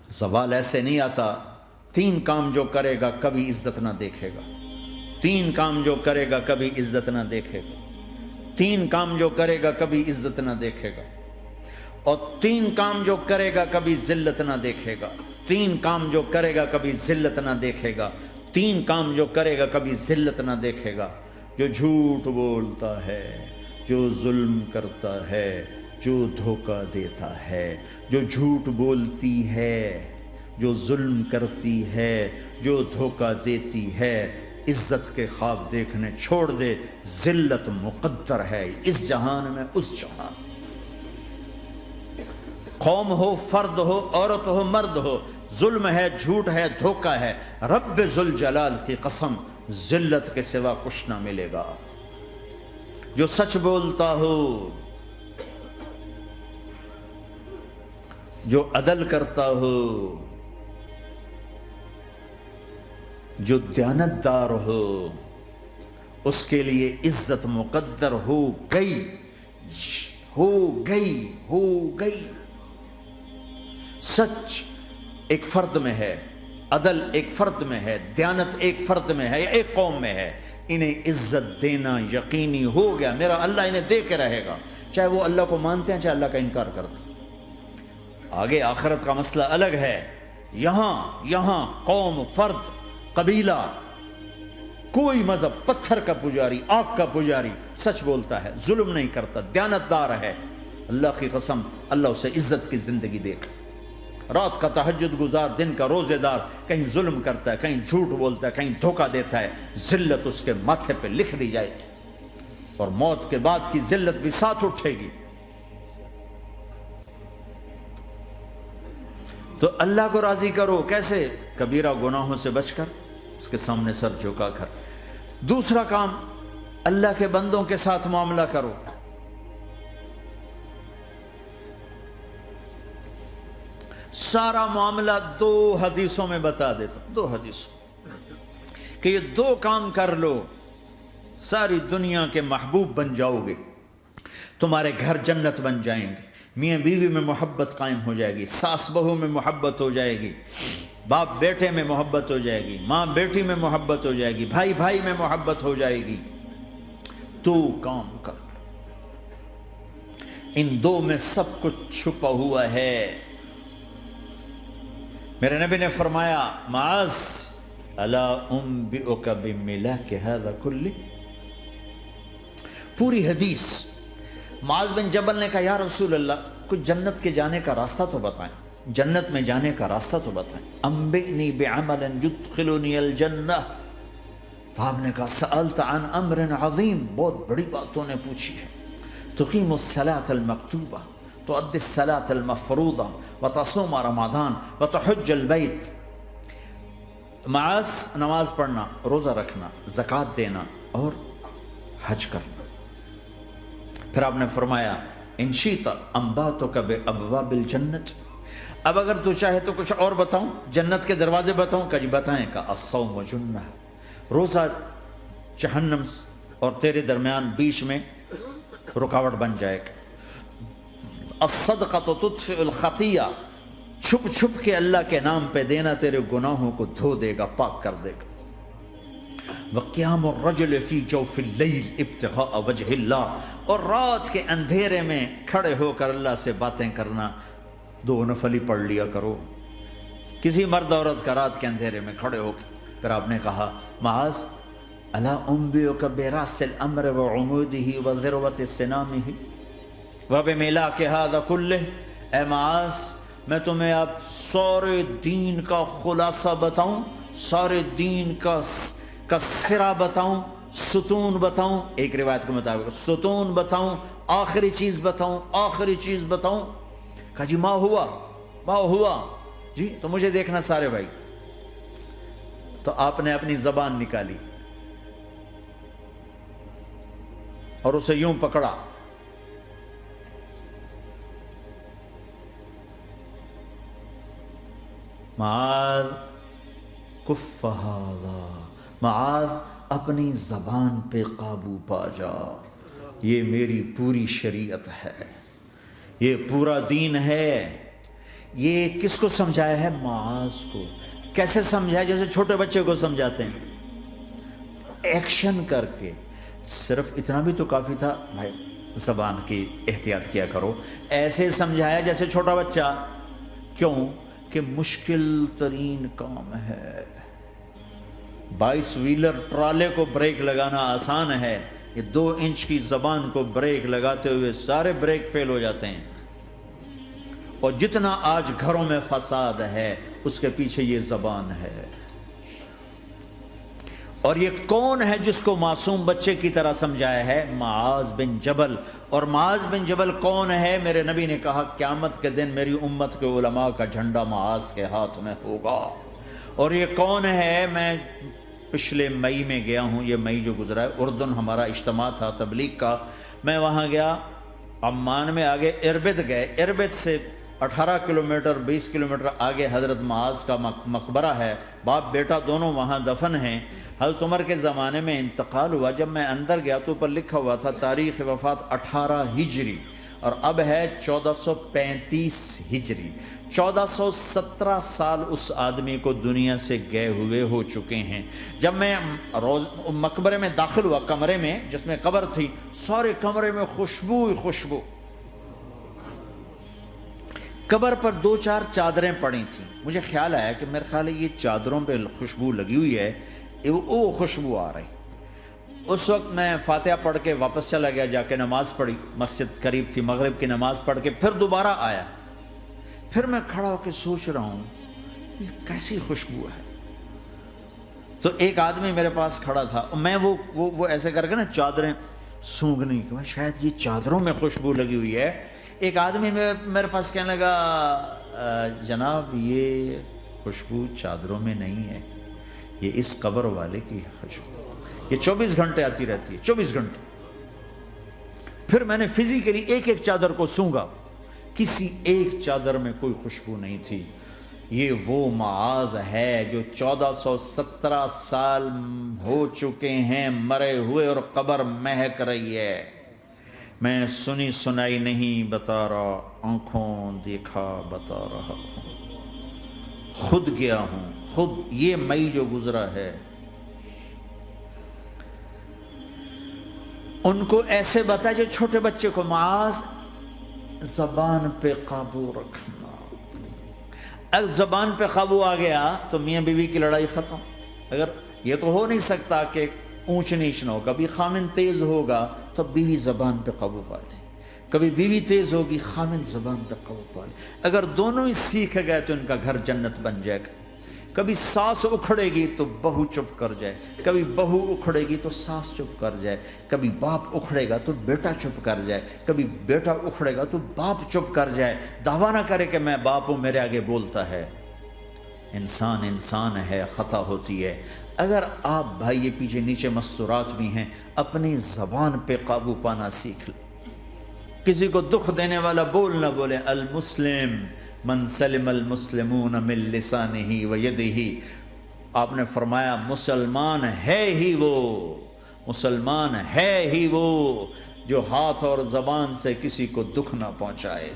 زوال ایسے نہیں آتا. 3 کام جو کرے گا کبھی عزت نہ دیکھے گا. 3 کام جو کرے گا کبھی عزت نہ دیکھے گا. 3 کام جو کرے گا کبھی عزت نہ دیکھے گا. اور 3 کام جو کرے گا کبھی ذلت نہ دیکھے گا. 3 کام جو کرے گا کبھی ذلت نہ دیکھے گا. 3 کام جو کرے گا کبھی ذلت نہ دیکھے گا. جو جھوٹ بولتا ہے، جو ظلم کرتا ہے، جو دھوکہ دیتا ہے، جو جھوٹ بولتی ہے، جو ظلم کرتی ہے، جو دھوکہ دیتی ہے، عزت کے خواب دیکھنے چھوڑ دے. ذلت مقدر ہے اس جہان میں اس جہان. قوم ہو، فرد ہو، عورت ہو، مرد ہو، ظلم ہے، جھوٹ ہے، دھوکہ ہے، رب ذوالجلال کی قسم ذلت کے سوا کچھ نہ ملے گا. جو سچ بولتا ہو، جو عدل کرتا ہو، جو دیانتدار ہو، اس کے لیے عزت مقدر ہو گئی، ہو گئی، ہو گئی. سچ ایک فرد میں ہے، عدل ایک فرد میں ہے، دیانت ایک فرد میں ہے یا ایک قوم میں ہے. انہیں عزت دینا یقینی ہو گیا. میرا اللہ انہیں دے کے رہے گا، چاہے وہ اللہ کو مانتے ہیں چاہے اللہ کا انکار کرتے ہیں. آگے آخرت کا مسئلہ الگ ہے. یہاں قوم، فرد، قبیلہ، کوئی مذہب، پتھر کا پجاری، آگ کا پجاری سچ بولتا ہے، ظلم نہیں کرتا، دیانتدار ہے، اللہ کی قسم اللہ اسے عزت کی زندگی دے گا. رات کا تہجد گزار، دن کا روزے دار، کہیں ظلم کرتا ہے، کہیں جھوٹ بولتا ہے، کہیں دھوکہ دیتا ہے، ذلت اس کے ماتھے پہ لکھ دی جائے گی اور موت کے بعد کی ذلت بھی ساتھ اٹھے گی. تو اللہ کو راضی کرو. کیسے؟ کبیرہ گناہوں سے بچ کر، اس کے سامنے سر جھکا کر. دوسرا کام، اللہ کے بندوں کے ساتھ معاملہ کرو. سارا معاملہ 2 حدیثوں میں بتا دیتا ہوں. 2 حدیثوں کہ یہ 2 کام کر لو، ساری دنیا کے محبوب بن جاؤ گے، تمہارے گھر جنت بن جائیں گے، میاں بیوی میں محبت قائم ہو جائے گی، ساس بہو میں محبت ہو جائے گی، باپ بیٹے میں محبت ہو جائے گی، ماں بیٹی میں محبت ہو جائے گی، بھائی بھائی میں محبت ہو جائے گی. 2 کام کر لو. ان 2 میں سب کچھ چھپا ہوا ہے. میرے نبی نے فرمایا معاذ الا انبئک بملاک ھذا کلہ. پوری حدیث. معاذ بن جبل نے کہا یا رسول اللہ کچھ جنت کے جانے کا راستہ تو بتائیں، جنت میں جانے کا راستہ تو بتائیں. انبئنی بعمل یدخلنی الجنہ. صاحب نے کہا سألت عن امر عظیم، بہت بڑی باتوں نے پوچھی ہے. تقیم الصلاۃ المکتوبہ، تؤدی الصلاۃ المفروضہ، وتصوم رمضان، وتحج البیت. معاذ نماز پڑھنا، روزہ رکھنا، زکوٰۃ دینا اور حج کرنا. پھر آپ نے فرمایا ان شئت انبأتک بابواب الجنت. اب اگر تو چاہے تو کچھ اور بتاؤں، جنت کے دروازے بتاؤں؟ کہ جی بتائیں. کہ الصوم جنہ، روزہ جہنم اور تیرے درمیان بیچ میں رکاوٹ بن جائے گا. الصدقۃ تطفئ الخطیہ، چھپ چھپ کے اللہ کے نام پہ دینا تیرے گناہوں کو دھو دے گا، پاک کر دے گا. وقیام الرجل فی جوف اللیل ابتغاء وجہ اللہ، اور رات کے اندھیرے میں کھڑے ہو کر اللہ سے باتیں کرنا. 2 نفل ہی پڑھ لیا کرو، کسی مرد عورت کا رات کے اندھیرے میں کھڑے ہو کے. پھر آپ نے کہا معاذ الا انبئک براس الامر وعمودہ وذروۃ سنامہ وبملاک ھذا کلہ. اے معاذ میں تمہیں اب سارے دین کا خلاصہ بتاؤں، سارے دین کا سرا بتاؤں، ستون بتاؤں. ایک روایت کے مطابق ستون بتاؤں، آخری چیز بتاؤں، آخری چیز بتاؤں. کہا جی ما ہوا جی تو مجھے دیکھنا سارے بھائی. تو آپ نے اپنی زبان نکالی اور اسے یوں پکڑا. معاذ کف ھذا، معاذ اپنی زبان پہ قابو پا جا. یہ میری پوری شریعت ہے، یہ پورا دین ہے، یہ کس کو سمجھایا ہے؟ معاذ کو۔ کیسے سمجھایا؟ جیسے چھوٹے بچے کو سمجھاتے ہیں، ایکشن کر کے۔ صرف اتنا بھی تو کافی تھا، بھائی زبان کی احتیاط کیا کرو، ایسے سمجھایا جیسے چھوٹا بچہ۔ کیوں کہ مشکل ترین کام ہے۔ 22 ویلر ٹرالے کو بریک لگانا آسان ہے، یہ 2 انچ کی زبان کو بریک لگاتے ہوئے سارے بریک فیل ہو جاتے ہیں۔ اور جتنا آج گھروں میں فساد ہے اس کے پیچھے یہ زبان ہے۔ اور یہ کون ہے جس کو معصوم بچے کی طرح سمجھایا ہے؟ معاذ بن جبل۔ اور معاذ بن جبل کون ہے؟ میرے نبی نے کہا قیامت کے دن میری امت کے علماء کا جھنڈا معاذ کے ہاتھ میں ہوگا۔ اور یہ کون ہے؟ میں پچھلے مئی میں گیا ہوں، یہ مئی جو گزرا ہے، اردن ہمارا اجتماع تھا تبلیغ کا، میں وہاں گیا، عمان میں آگے اربد گئے، اربد سے 18 کلومیٹر 20 کلومیٹر آگے حضرت معاذ کا مقبرہ ہے، باپ بیٹا دونوں وہاں دفن ہیں۔ حضرت عمر کے زمانے میں انتقال ہوا، جب میں اندر گیا تو اوپر لکھا ہوا تھا تاریخ وفات 18 ہجری، اور اب ہے 1435 ہجری۔ 1417 سال اس آدمی کو دنیا سے گئے ہوئے ہو چکے ہیں۔ جب میں مقبرے میں داخل ہوا، کمرے میں جس میں قبر تھی، سارے کمرے میں خوشبو ہی خوشبو۔ قبر پر 2-4 چادریں پڑی تھیں، مجھے خیال آیا کہ میرے خیال ہے یہ چادروں پہ خوشبو لگی ہوئی ہے، وہ خوشبو آ رہی۔ اس وقت میں فاتحہ پڑھ کے واپس چلا گیا، جا کے نماز پڑھی، مسجد قریب تھی، مغرب کی نماز پڑھ کے پھر دوبارہ آیا، پھر میں کھڑا ہو کے سوچ رہا ہوں یہ کیسی خوشبو ہے۔ تو ایک آدمی میرے پاس کھڑا تھا، میں وہ ایسے کر کے نا چادریں سونگنے کی، شاید یہ چادروں میں خوشبو لگی ہوئی ہے۔ ایک آدمی میرے پاس کہنے لگا جناب یہ خوشبو چادروں میں نہیں ہے، یہ اس قبر والے کی خوشبو، یہ 24 گھنٹے آتی رہتی ہے، 24 گھنٹے۔ پھر میں نے فزیکلی ایک چادر کو سونگا، کسی ایک چادر میں کوئی خوشبو نہیں تھی۔ یہ وہ معاذ ہے جو 1417 سال ہو چکے ہیں مرے ہوئے، اور قبر مہک رہی ہے۔ میں سنی سنائی نہیں بتا رہا، آنکھوں دیکھا بتا رہا ہوں، خود گیا ہوں، خود یہ مئی جو گزرا ہے۔ ان کو ایسے بتا جو چھوٹے بچے کو، معاذ زبان پہ قابو رکھنا۔ اگر زبان پہ قابو آ گیا تو میاں بیوی کی لڑائی ختم۔ اگر یہ تو ہو نہیں سکتا کہ اونچ نیچ نہ ہو، کبھی خامن تیز ہوگا تو بیوی زبان پہ قابو پا لے، کبھی بیوی تیز ہوگی خامن زبان پہ قابو پا لے۔ اگر دونوں ہی سیکھ گئے تو ان کا گھر جنت بن جائے گا۔ کبھی ساس اکھڑے گی تو بہو چپ کر جائے، کبھی بہو اکھڑے گی تو ساس چپ کر جائے، کبھی باپ اکھڑے گا تو بیٹا چپ کر جائے، کبھی بیٹا اکھڑے گا تو باپ چپ کر جائے، دعویٰ نہ کرے کہ میں باپ ہوں میرے آگے بولتا ہے۔ انسان انسان ہے، خطا ہوتی ہے۔ اگر آپ بھائی یہ پیچھے نیچے مستورات بھی ہیں، اپنی زبان پہ قابو پانا سیکھ لیں۔ کسی کو دکھ دینے والا بول نہ بولے۔ المسلم من سلم المسلمون من لسانہ و یدہ، آپ نے فرمایا مسلمان ہے ہی وہ، مسلمان ہے ہی وہ جو ہاتھ اور زبان سے کسی کو دکھ نہ پہنچائے۔